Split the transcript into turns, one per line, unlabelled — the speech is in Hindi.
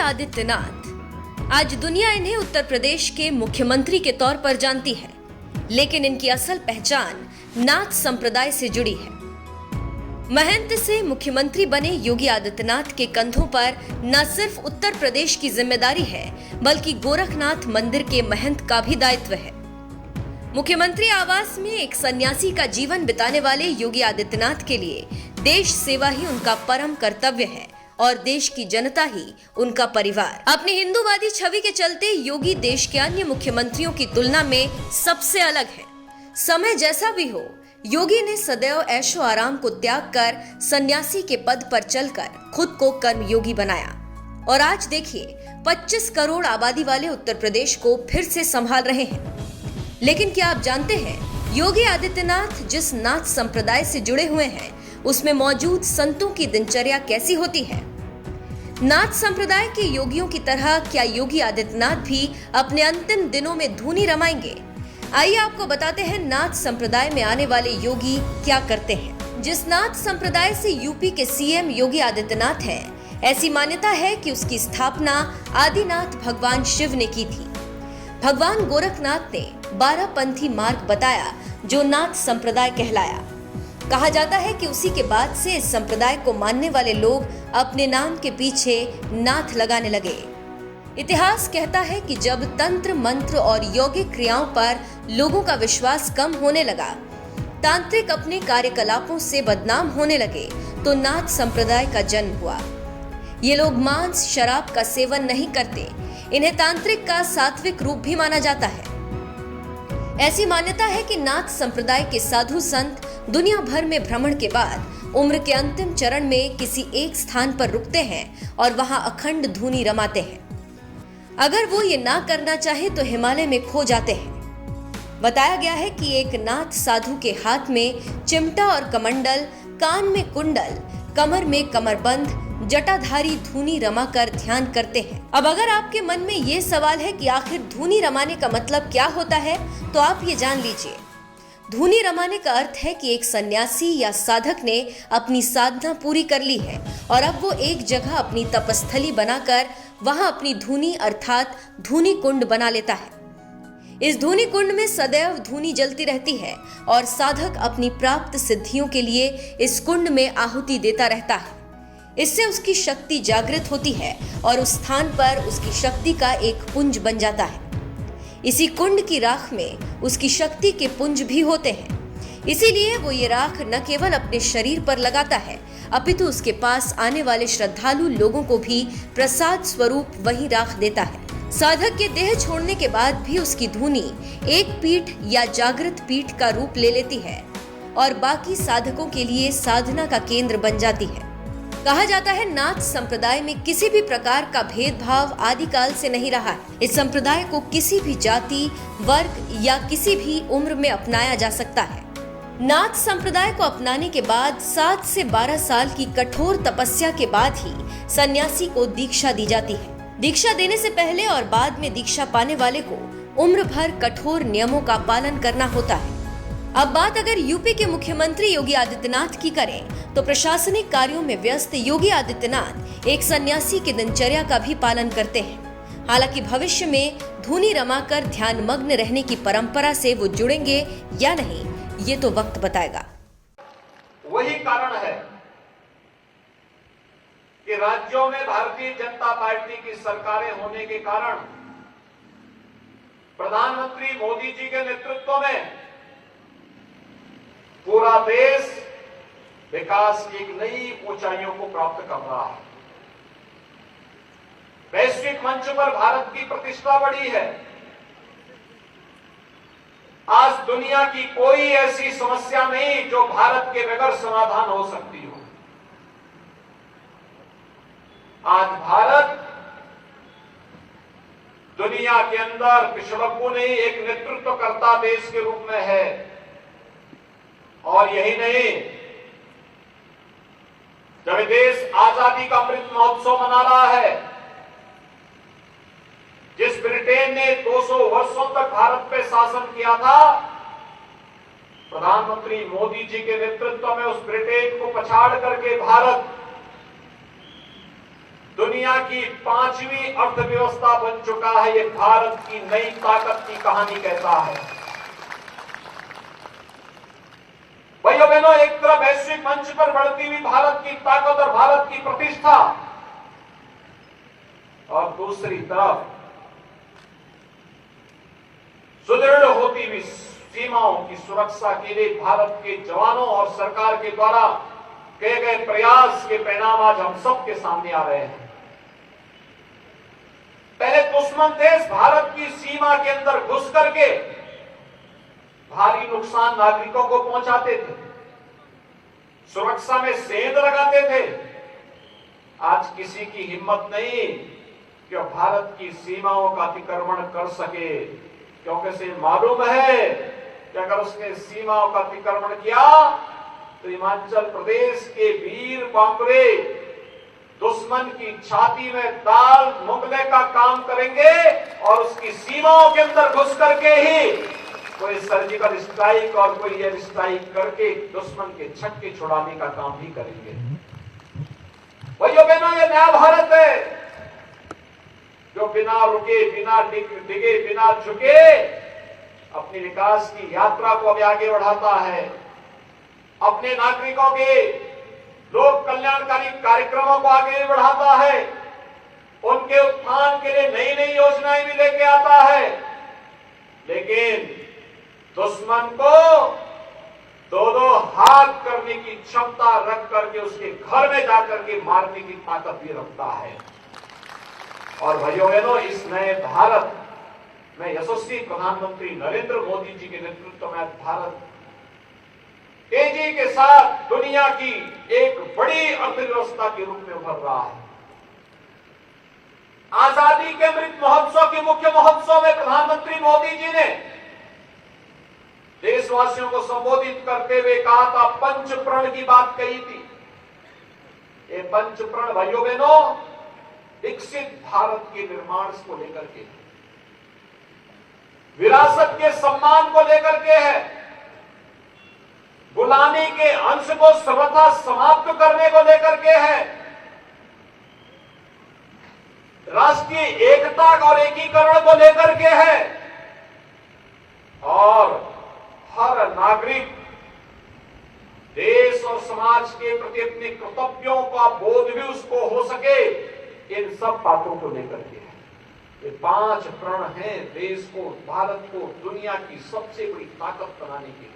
आदित्यनाथ। आज दुनिया इन्हें उत्तर प्रदेश के मुख्यमंत्री के तौर पर जानती है, लेकिन इनकी असल पहचान नाथ संप्रदाय से जुड़ी है। महंत से मुख्यमंत्री बने योगी आदित्यनाथ के कंधों पर न सिर्फ उत्तर प्रदेश की जिम्मेदारी है, बल्कि गोरखनाथ मंदिर के महंत का भी दायित्व है। मुख्यमंत्री आवास में एक सन्यासी का जीवन बिताने वाले योगी आदित्यनाथ के लिए देश सेवा ही उनका परम कर्तव्य है और देश की जनता ही उनका परिवार। अपनी हिंदूवादी छवि के चलते योगी देश के अन्य मुख्यमंत्रियों की तुलना में सबसे अलग है। समय जैसा भी हो, योगी ने सदैव ऐशो आराम को त्याग कर सन्यासी के पद पर चलकर खुद को कर्मयोगी बनाया और आज देखिए 25 करोड़ आबादी वाले उत्तर प्रदेश को फिर से संभाल रहे हैं। लेकिन क्या आप जानते हैं, योगी आदित्यनाथ जिस नाथ संप्रदाय से जुड़े हुए हैं, उसमें मौजूद संतों की दिनचर्या कैसी होती है? नाथ संप्रदाय के योगियों की तरह क्या योगी आदित्यनाथ भी अपने अंतिम दिनों में धूनी रमाएंगे? आइए आपको बताते हैं नाथ संप्रदाय में आने वाले योगी क्या करते हैं। जिस नाथ संप्रदाय से यूपी के सीएम योगी आदित्यनाथ हैं, ऐसी मान्यता है कि उसकी स्थापना आदिनाथ भगवान शिव ने की थी। भगवान गोरखनाथ ने 12 पंथी मार्ग बताया, जो नाथ संप्रदाय कहलाया। कहा जाता है कि उसी के बाद से इस संप्रदाय को मानने वाले लोग अपने नाम के पीछे नाथ लगाने लगे। इतिहास कहता है कि जब तंत्र मंत्र और यौगिक क्रियाओं पर लोगों का विश्वास कम होने लगा, तांत्रिक अपने कार्यकलापों से बदनाम होने लगे, तो नाथ संप्रदाय का जन्म हुआ। ये लोग मांस शराब का सेवन नहीं करते। इन्हें तांत्रिक का सात्विक रूप भी माना जाता है। ऐसी मान्यता है कि नाथ संप्रदाय के साधु संत दुनिया भर में भ्रमण के बाद उम्र के अंतिम चरण में किसी एक स्थान पर रुकते हैं और वहां अखंड धूनी रमाते हैं। अगर वो ये ना करना चाहे तो हिमालय में खो जाते हैं। बताया गया है कि एक नाथ साधु के हाथ में चिमटा और कमंडल, कान में कुंडल, कमर में कमरबंद, जटाधारी धूनी रमाकर ध्यान करते हैं। अब अगर आपके मन में ये सवाल है कि आखिर धूनी रमाने का मतलब क्या होता है, तो आप ये जान लीजिए। धूनी रमाने का अर्थ है कि एक सन्यासी या साधक ने अपनी साधना पूरी कर ली है और अब वो एक जगह अपनी तपस्थली बनाकर वहां अपनी धूनी अर्थात धूनी कुंड बना लेता है। इस धूनी कुंड में सदैव धूनी जलती रहती है और साधक अपनी प्राप्त सिद्धियों के लिए इस कुंड में आहुति देता रहता है। इससे उसकी शक्ति जागृत होती है और उस स्थान पर उसकी शक्ति का एक पुंज बन जाता है। इसी कुंड की राख में उसकी शक्ति के पुंज भी होते हैं। इसीलिए वो ये राख न केवल अपने शरीर पर लगाता है, अपितु उसके पास आने वाले श्रद्धालु लोगों को भी प्रसाद स्वरूप वही राख देता है। साधक के देह छोड़ने के बाद भी उसकी धूनी एक पीठ या जागृत पीठ का रूप ले लेती है और बाकी साधकों के लिए साधना का केंद्र बन जाती है। कहा जाता है नाथ संप्रदाय में किसी भी प्रकार का भेदभाव आदिकाल से नहीं रहा है। इस संप्रदाय को किसी भी जाति, वर्ग या किसी भी उम्र में अपनाया जा सकता है। नाथ संप्रदाय को अपनाने के बाद 7 से 12 साल की कठोर तपस्या के बाद ही सन्यासी को दीक्षा दी जाती है। दीक्षा देने से पहले और बाद में दीक्षा पाने वाले को उम्र भर कठोर नियमों का पालन करना होता है। अब बात अगर यूपी के मुख्यमंत्री योगी आदित्यनाथ की करें, तो प्रशासनिक कार्यों में व्यस्त योगी आदित्यनाथ एक सन्यासी की दिनचर्या का भी पालन करते हैं। हालांकि भविष्य में धूनी रमाकर ध्यान मग्न रहने की परंपरा से वो जुड़ेंगे या नहीं, ये तो वक्त बताएगा।
वही कारण है कि राज्यों में भारतीय जनता पार्टी की सरकारें होने के कारण प्रधानमंत्री मोदी जी के नेतृत्व में पूरा देश विकास की एक नई ऊंचाइयों को प्राप्त कर रहा है। वैश्विक मंच पर भारत की प्रतिष्ठा बढ़ी है। आज दुनिया की कोई ऐसी समस्या नहीं जो भारत के बगैर समाधान हो सकती हो। आज भारत दुनिया के अंदर पिछड़ों नहीं एक नेतृत्वकर्ता देश के रूप में है। और यही नहीं, जब देश आजादी का अमृत महोत्सव मना रहा है, जिस ब्रिटेन ने 200 वर्षों तक भारत पे शासन किया था, प्रधानमंत्री मोदी जी के नेतृत्व में उस ब्रिटेन को पछाड़ करके भारत दुनिया की 5वीं अर्थव्यवस्था बन चुका है। ये भारत की नई ताकत की कहानी कहता है। भाइयों बहनों, एक तरफ वैश्विक मंच पर बढ़ती हुई भारत की ताकत और भारत की प्रतिष्ठा, और दूसरी तरफ सुदृढ़ होती हुई सीमाओं की सुरक्षा के लिए भारत के जवानों और सरकार के द्वारा किए गए प्रयास के परिणाम आज हम सबके सामने आ रहे हैं। पहले दुश्मन देश भारत की सीमा के अंदर घुस करके भारी नुकसान नागरिकों को पहुंचाते थे, सुरक्षा में सेंध लगाते थे। आज किसी की हिम्मत नहीं कि भारत की सीमाओं का अतिक्रमण कर सके, क्योंकि उसे मालूम है कि अगर उसने सीमाओं का अतिक्रमण किया तो हिमाचल प्रदेश के वीर बांकुरे दुश्मन की छाती में दाल मुंगने का काम करेंगे और उसकी सीमाओं के अंदर घुस करके ही कोई सर्जिकल स्ट्राइक और कोई एयर स्ट्राइक करके दुश्मन के छक्के छुड़ाने का काम भी करेंगे। भाइयों बहनों, ये नया भारत है जो बिना रुके, बिना डिगे, बिना झुके अपनी विकास की यात्रा को अभी आगे बढ़ाता है। अपने नागरिकों के लोक कल्याणकारी कार्यक्रमों को आगे बढ़ाता है। उनके उत्थान के लिए नई नई योजनाएं भी लेके आता है। लेकिन दुश्मन को दो हाथ करने की क्षमता रख करके उसके घर में जाकर के मारने की ताकत भी रखता है। और भाइयों बहनों, इस नए भारत में यशस्वी प्रधानमंत्री नरेंद्र मोदी जी के नेतृत्व में भारत तेजी के साथ दुनिया की एक बड़ी अर्थव्यवस्था के रूप में उभर रहा है। आजादी के अमृत महोत्सव के मुख्य महोत्सव में प्रधानमंत्री मोदी जी ने देशवासियों को संबोधित करते हुए कहा था, पंच प्रण की बात कही थी। ये पंच प्रण भाइयों बहनों विकसित भारत के निर्माण को लेकर के, विरासत के सम्मान को लेकर के है, गुलामी के अंश को सर्वथा समाप्त करने को लेकर के है, राष्ट्रीय एकता और एकीकरण को लेकर के है, और हर नागरिक देश और समाज के प्रति अपने कर्तव्यों का बोध भी उसको हो सके, इन सब बातों को लेकर के है। ये 5 प्रण हैं देश को, भारत को दुनिया की सबसे बड़ी ताकत बनाने के लिए।